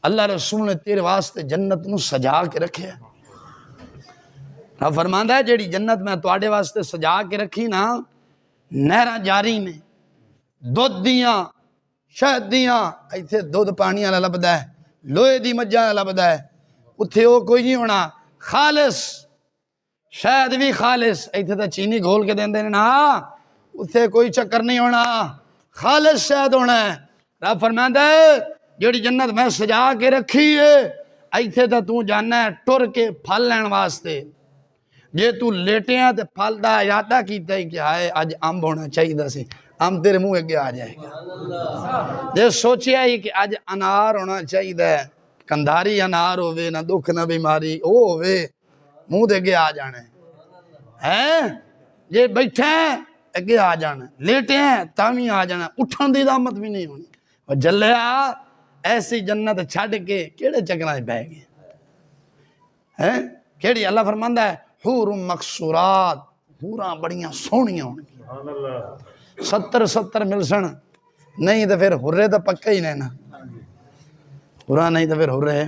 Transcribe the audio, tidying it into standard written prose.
अल्लाह रसूल ने तेरे वास्ते जन्नत नू सजा के रखे। रब फरमांदा है जेड़ी जन्नत मैं तुहाडे वास्ते सजा के रखी ना, नहरां जारी ने दुध दियां शहद दियां, इत्थे दुध पानी वाला लभदा है, लोहे दी मज्जां वाला लभदा है, उत्थे वो कोई नहीं होना। खालिस शहद भी खालिस, इत्थे तो चीनी घोल के देंदे ने ना, उत्थे कोई चक्कर नहीं होना, खालिस शहद होना है। रब फरमांदा है जेड़ी जन्नत मैं सजा के रखी है, इत्थे तो तू जाना है टुर के फल लैण वास्ते। जे तू लेटिया तो फल का इरादा किया कि हाय अज अंब होना चाहिए सी, अंब तेरे मुँह अगे आ जाएगा। जे सोचिया ही कि अज अनार होना चाहिए, कंधारी अनार होवे, ना दुख ना बीमारी, वो होवे, मुँह दे अगे आ जाना है। जे बैठे अगे आ जाना, लेटे हैं तावी आ जाना, उठन की दामत भी नहीं होनी। और जलिया ऐसी जन्नत छड़ के केड़े चक्करां च पै गए हैं। केड़ी अल्लाह फरमांदा है हूर मकसूरात, हूरां बड़ियां सोहणियां होणगियां। 70 मिलसन, नहीं तो फिर हुर्रे तो पक्का ही ने ना, हुरा नहीं तो फिर हुर्रे।